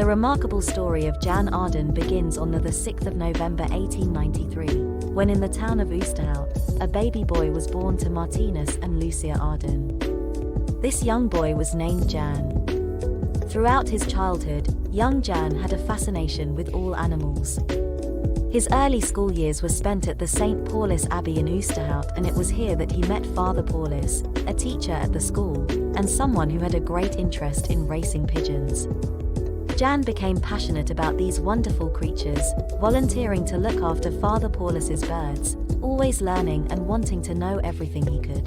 The remarkable story of Jan Arden begins on the 6th of November 1893, when in the town of Oosterhout, a baby boy was born to Martinus and Lucia Arden. This young boy was named Jan. Throughout his childhood, young Jan had a fascination with all animals. His early school years were spent at the St. Paulus Abbey in Oosterhout, and it was here that he met Father Paulus, a teacher at the school, and someone who had a great interest in racing pigeons. Jan became passionate about these wonderful creatures, volunteering to look after Father Paulus's birds, always learning and wanting to know everything he could.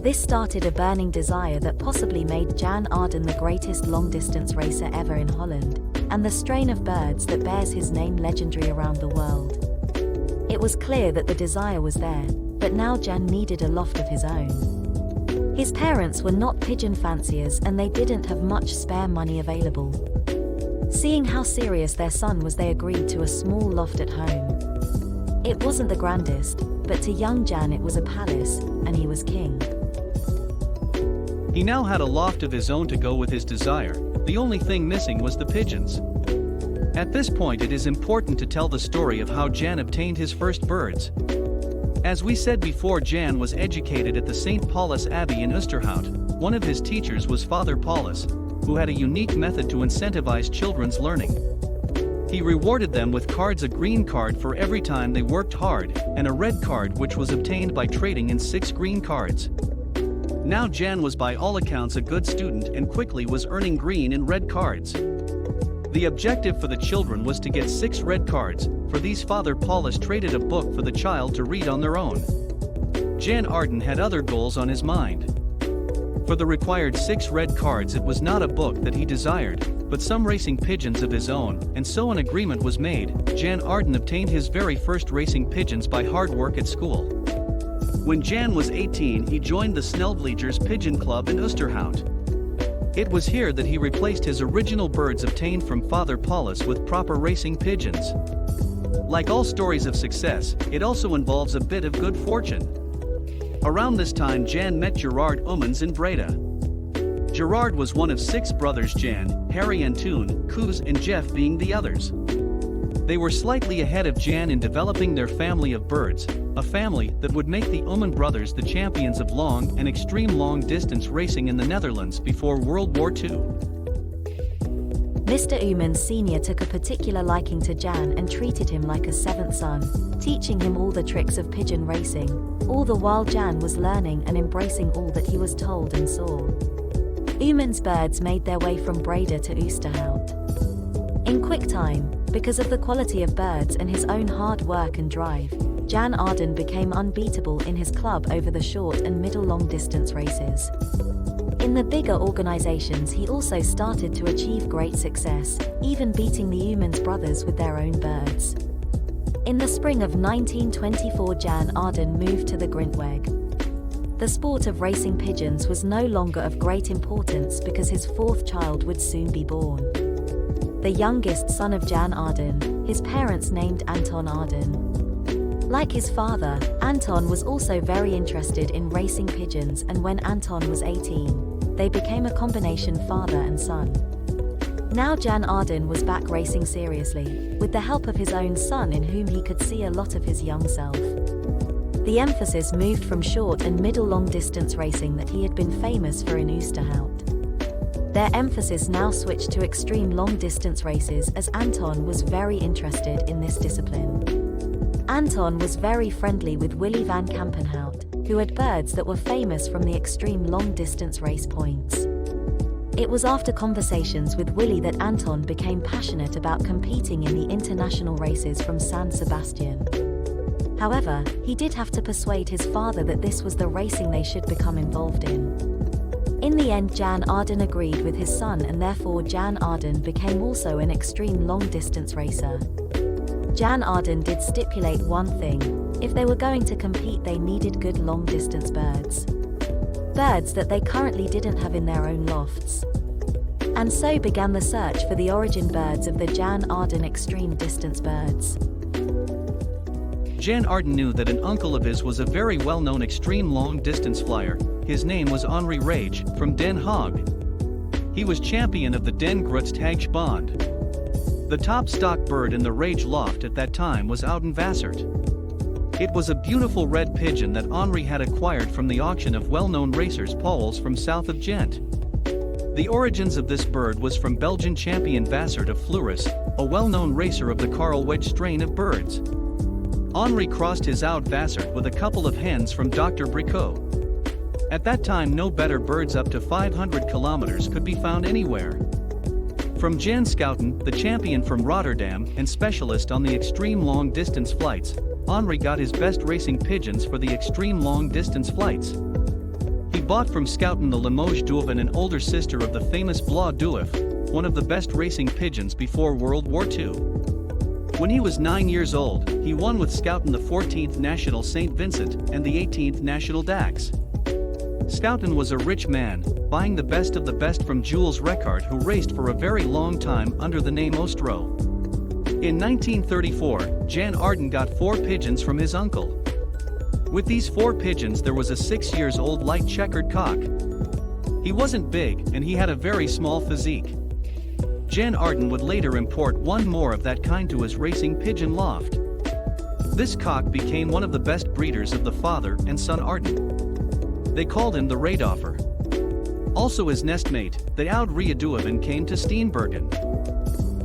This started a burning desire that possibly made Jan Arden the greatest long-distance racer ever in Holland, and the strain of birds that bears his name legendary around the world. It was clear that the desire was there, but now Jan needed a loft of his own. His parents were not pigeon fanciers and they didn't have much spare money available. Seeing how serious their son was, they agreed to a small loft at home. It wasn't the grandest, but to young Jan it was a palace, and he was king. He now had a loft of his own to go with his desire. The only thing missing was the pigeons. At this point it is important to tell the story of how Jan obtained his first birds. As we said before, Jan was educated at the St. Paulus Abbey in Oosterhout. One of his teachers was Father Paulus, who had a unique method to incentivize children's learning. He rewarded them with cards, a green card for every time they worked hard, and a red card which was obtained by trading in 6 green cards. Now Jan was by all accounts a good student and quickly was earning green and red cards. The objective for the children was to get 6 red cards. For these, Father Paulus traded a book for the child to read on their own. Jan Arden had other goals on his mind. For the required 6 red cards, it was not a book that he desired, but some racing pigeons of his own, and so an agreement was made. Jan Arden obtained his very first racing pigeons by hard work at school. When Jan was 18, he joined the Snelvliegers Pigeon Club in Oosterhout. It was here that he replaced his original birds obtained from Father Paulus with proper racing pigeons. Like all stories of success, it also involves a bit of good fortune. Around this time Jan met Gerard Oemans in Breda. Gerard was one of 6 brothers, Jan, Harry Antoon, Koos and Jeff being the others. They were slightly ahead of Jan in developing their family of birds, a family that would make the Oeman brothers the champions of long and extreme long-distance racing in the Netherlands before World War II. Mr. Oemans Sr. took a particular liking to Jan and treated him like a 7th son, teaching him all the tricks of pigeon racing, all the while Jan was learning and embracing all that he was told and saw. Oemans' birds made their way from Breda to Oosterhout. In quick time, because of the quality of birds and his own hard work and drive, Jan Arden became unbeatable in his club over the short and middle long-distance races. In the bigger organizations he also started to achieve great success, even beating the Oemans brothers with their own birds. In the spring of 1924 Jan Arden moved to the Grintweg. The sport of racing pigeons was no longer of great importance because his 4th child would soon be born. The youngest son of Jan Arden, his parents named Anton Arden. Like his father, Anton was also very interested in racing pigeons, and when Anton was 18, they became a combination father and son. Now Jan Arden was back racing seriously, with the help of his own son in whom he could see a lot of his young self. The emphasis moved from short and middle long distance racing that he had been famous for in Oosterhout. Their emphasis now switched to extreme long distance races, as Anton was very interested in this discipline. Anton was very friendly with Willy van Kampenhout, who had birds that were famous from the extreme long-distance race points. It was after conversations with Willy that Anton became passionate about competing in the international races from San Sebastian. However, he did have to persuade his father that this was the racing they should become involved in. In the end, Jan Arden agreed with his son, and therefore Jan Arden became also an extreme long-distance racer. Jan Arden did stipulate one thing: if they were going to compete they needed good long-distance birds. Birds that they currently didn't have in their own lofts. And so began the search for the origin birds of the Jan Arden extreme distance birds. Jan Arden knew that an uncle of his was a very well-known extreme long-distance flyer. His name was Henri Rage, from Den Haag. He was champion of the Den Bond. The top stock bird in the Rage Loft at that time was Ouden Vassert. It was a beautiful red pigeon that Henri had acquired from the auction of well-known racers Pauwels from south of Ghent. The origins of this bird was from Belgian champion Vassert of Fleurus, a well-known racer of the Karl Wedge strain of birds. Henri crossed his Oud Vassert with a couple of hens from Dr. Bricot. At that time no better birds up to 500 kilometers could be found anywhere. From Jan Schouten, the champion from Rotterdam and specialist on the extreme long-distance flights, Henri got his best racing pigeons for the extreme long-distance flights. He bought from Schouten the Limoges Duif, an older sister of the famous Blau Duif, one of the best racing pigeons before World War II. When he was 9 years old, he won with Schouten the 14th National St. Vincent and the 18th National Dax. Schouten was a rich man, buying the best of the best from Jules Recard, who raced for a very long time under the name Ostro. In 1934, Jan Arden got 4 pigeons from his uncle. With these 4 pigeons there was a 6-year-old light checkered cock. He wasn't big and he had a very small physique. Jan Arden would later import one more of that kind to his racing pigeon loft. This cock became one of the best breeders of the father and son Arden. They called him the Radoffer. Also his nestmate, the Oud Riaduaven, came to Steenbergen.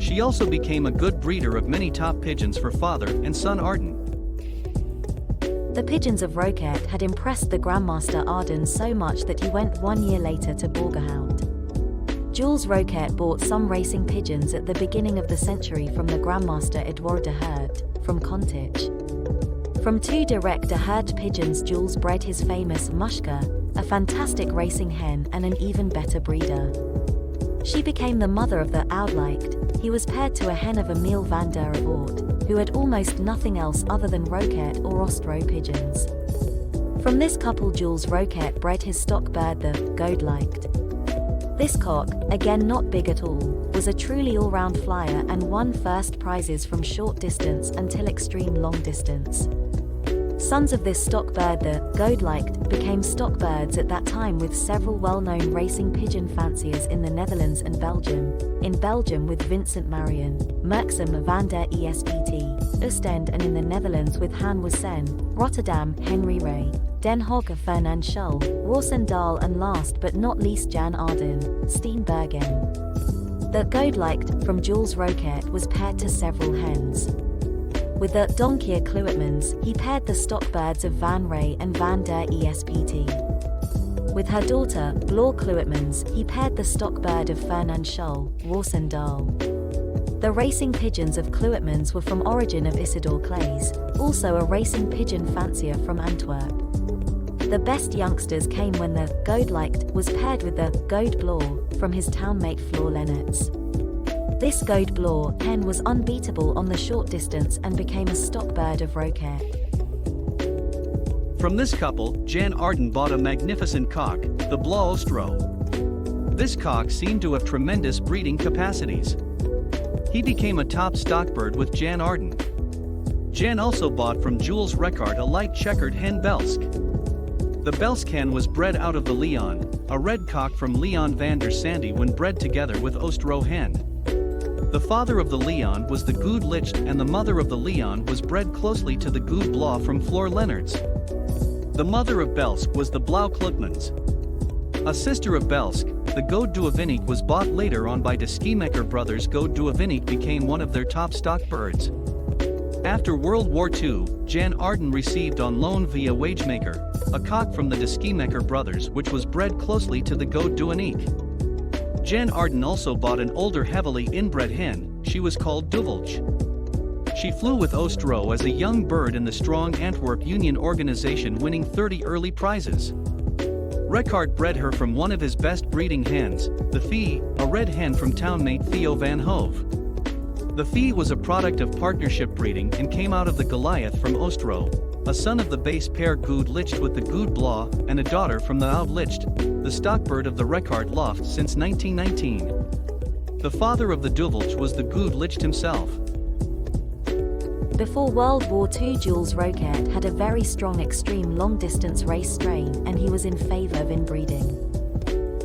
She also became a good breeder of many top pigeons for father and son Arden. The pigeons of Roquette had impressed the Grandmaster Arden so much that he went 1 year later to Borgerhout. Jules Roquette bought some racing pigeons at the beginning of the century from the Grandmaster Edouard de Hert, from Kontich. From 2 direct de Hert pigeons Jules bred his famous Mushka, a fantastic racing hen and an even better breeder. She became the mother of the Oudlicht. He was paired to a hen of Emile van der Voort, who had almost nothing else other than Roquette or Ostro pigeons. From this couple Jules Roquette bred his stock bird the Goudlicht. This cock, again not big at all, was a truly all-round flyer and won first prizes from short distance until extreme long distance. Sons of this stock bird, the Goudlicht, became stock birds at that time with several well-known racing pigeon fanciers in the Netherlands and Belgium. In Belgium with Vincent Marion, Merksem van der Espt, Oostende, and in the Netherlands with Han Wassen, Rotterdam, Henry Ray, Den Haag, Fernand Schull, Roosendaal, and last but not least Jan Arden, Steenbergen. The Goudlicht from Jules Roquette was paired to several hens. With the Donkier Kluitmans, he paired the stock birds of Van Ray and Van der Espt. With her daughter, Bloor Kluitmans, he paired the stock bird of Fernand Schull, Roosendaal. The racing pigeons of Kluitmans were from origin of Isidore Claes, also a racing pigeon fancier from Antwerp. The best youngsters came when the Goudlicht was paired with the Goud Bloor from his townmate Floor Lennertz. This Goud Bloor hen was unbeatable on the short distance and became a stock bird of Roquette. From this couple, Jan Arden bought a magnificent cock, the Blau Ostro. This cock seemed to have tremendous breeding capacities. He became a top stock bird with Jan Arden. Jan also bought from Jules Recard a light checkered hen Belsk. The Belsk hen was bred out of the Leon, a red cock from Leon van der Sandy when bred together with Ostro hen. The father of the Leon was the Goud Licht and the mother of the Leon was bred closely to the Goud Blau from Floor Lennertz. The mother of Belsk was the Blau Kluitmans. A sister of Belsk, the Goud Duivinnik, was bought later on by de Schiemecker brothers. Goud Duivinnik became one of their top stock birds. After World War II, Jan Arden received on loan via Wagemaker, a cock from the de Schiemecker brothers which was bred closely to the Goud Duivinnik. Jan Arden also bought an older heavily inbred hen, she was called Duvelch. She flew with Ostro as a young bird in the strong Antwerp Union organization, winning 30 early prizes. Recard bred her from one of his best breeding hens, the Fee, a red hen from townmate Theo van Hove. The Fee was a product of partnership breeding and came out of the Goliath from Ostro, a son of the base pair Goud Licht with the Goud Blau, and a daughter from the Oud Licht, the stock bird of the Recard loft since 1919. The father of the Duvelch was the Goud Licht himself. Before World War II, Jules Roquette had a very strong extreme long-distance race strain and he was in favor of inbreeding.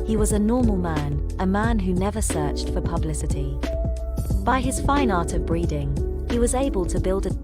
He was a normal man, a man who never searched for publicity. By his fine art of breeding, he was able to build a